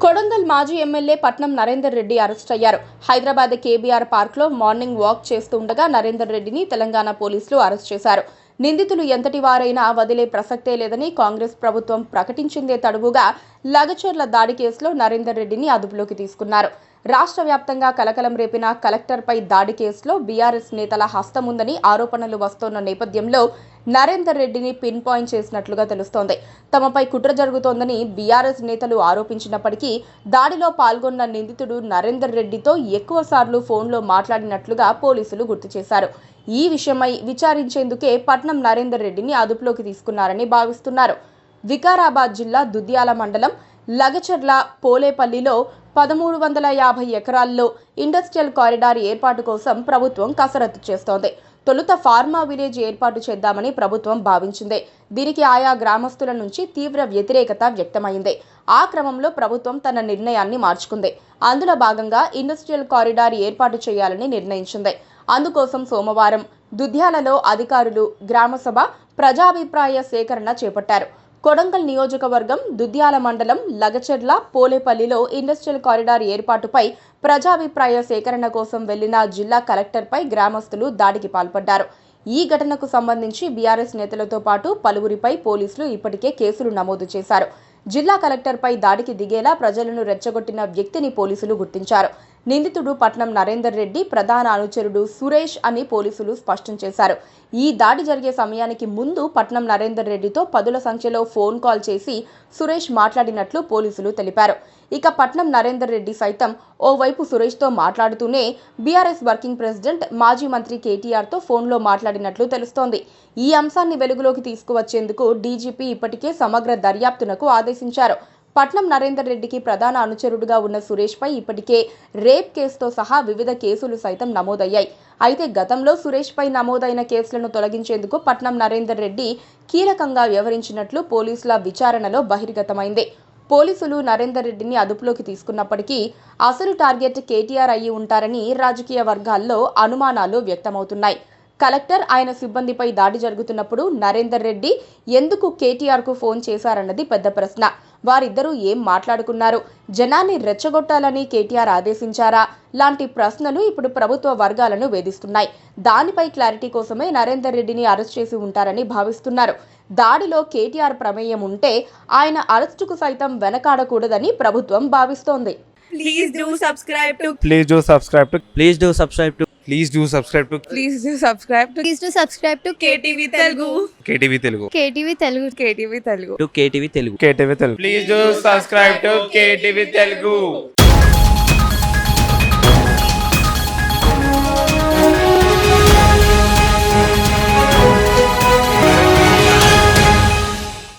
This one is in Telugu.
కొడంగల్ మాజీ ఎమ్మెల్యే పట్నం నరేందర్ రెడ్డి అరెస్ట్ అయ్యారు. హైదరాబాద్ కేబీఆర్ పార్క్ లో మార్నింగ్ వాక్ చేస్తూ ఉండగా నరేందర్ రెడ్డిని తెలంగాణ పోలీసులు అరెస్ట్ చేశారు. నిందితులు ఎంతటి వారైనా వదిలే ప్రసక్తే లేదని కాంగ్రెస్ ప్రభుత్వం ప్రకటించిందే తడువుగా లగచర్ల దాడి కేసులో నరేందర్ రెడ్డిని అదుపులోకి తీసుకున్నారు. రాష్ట్ర వ్యాప్తంగా కలకలం రేపిన కలెక్టర్పై దాడి కేసులో బీఆర్ఎస్ నేతల హస్తముందని ఆరోపణలు వస్తోన్న నేపథ్యంలో నరేందర్ రెడ్డిని పిన్ పాయింట్ చేసినట్లుగా తెలుస్తోంది. తమపై కుట్ర జరుగుతోందని బీఆర్ఎస్ నేతలు ఆరోపించినప్పటికీ దాడిలో పాల్గొన్న నిందితుడు నరేందర్ రెడ్డితో ఎక్కువసార్లు ఫోన్లో మాట్లాడినట్లుగా పోలీసులు గుర్తు చేశారు. ఈ విషయమై విచారించేందుకే పట్నం నరేందర్ రెడ్డిని అదుపులోకి తీసుకున్నారని భావిస్తున్నారు. వికారాబాద్ జిల్లా దుద్యాల మండలం లగచర్ల పోలేపల్లిలో 1350 ఎకరాల్లో ఇండస్ట్రియల్ కారిడార్ ఏర్పాటు కోసం ప్రభుత్వం కసరత్తు చేస్తోంది. తొలుత ఫార్మా విలేజ్ ఏర్పాటు చేద్దామని ప్రభుత్వం భావించింది. దీనికి ఆయా గ్రామస్తుల నుంచి తీవ్ర వ్యతిరేకత వ్యక్తమైంది. ఆ క్రమంలో ప్రభుత్వం తన నిర్ణయాన్ని మార్చుకుంది. అందులో భాగంగా ఇండస్ట్రియల్ కారిడార్ ఏర్పాటు చేయాలని నిర్ణయించింది. అందుకోసం సోమవారం దుద్యాలలో అధికారులు గ్రామసభ ప్రజాభిప్రాయ సేకరణ చేపట్టారు. కొడంగల్ నియోజకవర్గం దుద్యాల మండలం లగచర్ల పోలేపల్లిలో ఇండస్ట్రియల్ కారిడార్ ఏర్పాటుపై ప్రజాభిప్రాయ సేకరణ కోసం వెళ్లిన జిల్లా కలెక్టర్పై గ్రామస్తులు దాడికి పాల్పడ్డారు. ఈ ఘటనకు సంబంధించి బీఆర్ఎస్ నేతలతో పాటు పలువురిపై పోలీసులు ఇప్పటికే కేసులు నమోదు చేశారు. జిల్లా కలెక్టర్పై దాడికి దిగేలా ప్రజలను రెచ్చగొట్టిన వ్యక్తిని పోలీసులు గుర్తించారు. నిందితుడు పట్నం నరేందర్ రెడ్డి ప్రధాన అనుచరుడు సురేష్ అని పోలీసులు స్పష్టం చేశారు. ఈ దాడి జరిగే సమయానికి ముందు పట్నం నరేందర్ రెడ్డితో పదుల సంఖ్యలో ఫోన్ కాల్ చేసి సురేష్ మాట్లాడినట్లు పోలీసులు తెలిపారు. ఇక పట్నం నరేందర్ రెడ్డి సైతం ఓవైపు సురేష్తో మాట్లాడుతూనే బీఆర్ఎస్ వర్కింగ్ ప్రెసిడెంట్ మాజీ మంత్రి కేటీఆర్తో ఫోన్లో మాట్లాడినట్లు తెలుస్తోంది. ఈ అంశాన్ని వెలుగులోకి తీసుకువచ్చేందుకు డీజీపీ ఇప్పటికే సమగ్ర దర్యాప్తునకు ఆదేశించారు. పట్నం నరేందర్ రెడ్డికి ప్రధాన అనుచరుడుగా ఉన్న సురేష్పై ఇప్పటికే రేప్ కేసుతో సహా వివిధ కేసులు సైతం నమోదయ్యాయి. అయితే గతంలో సురేష్పై నమోదైన కేసులను తొలగించేందుకు పట్నం నరేందర్ రెడ్డి కీలకంగా వ్యవహరించినట్లు పోలీసుల విచారణలో బహిర్గతమైంది. పోలీసులు నరేందర్ రెడ్డిని అదుపులోకి తీసుకున్నప్పటికీ అసలు టార్గెట్ కేటీఆర్ అయి ఉంటారని రాజకీయ వర్గాల్లో అనుమానాలు వ్యక్తమవుతున్నాయి. కలెక్టర్ ఆయన సిబ్బందిపై దాడి జరుగుతున్నప్పుడు నరేందర్ రెడ్డి ఎందుకు కేటీఆర్కు ఫోన్ చేశారన్నది పెద్ద ప్రశ్న. వారిద్దరూ ఏం మాట్లాడుకున్నారు? జనాన్ని రెచ్చగొట్టాలని కేటీఆర్ ఆదేశించారా? లాంటి ప్రశ్నలు ఇప్పుడు ప్రభుత్వ వర్గాలను వేధిస్తున్నాయి. దానిపై క్లారిటీ కోసమే నరేందర్ రెడ్డిని అరెస్ట్ చేసి ఉంటారని భావిస్తున్నారు. దాడిలో కేటీఆర్ ప్రమేయం ఉంటే ఆయన అరెస్టుకు సైతం వెనకాడకూడదని ప్రభుత్వం భావిస్తోంది. Please do subscribe to Please do subscribe to Please do subscribe to Please do subscribe to Please do subscribe to Please do subscribe to KTV Telugu. KTV Telugu. KTV Telugu. KTV Telugu. KTV Telugu. KTV Telugu. Please do subscribe to KTV Telugu.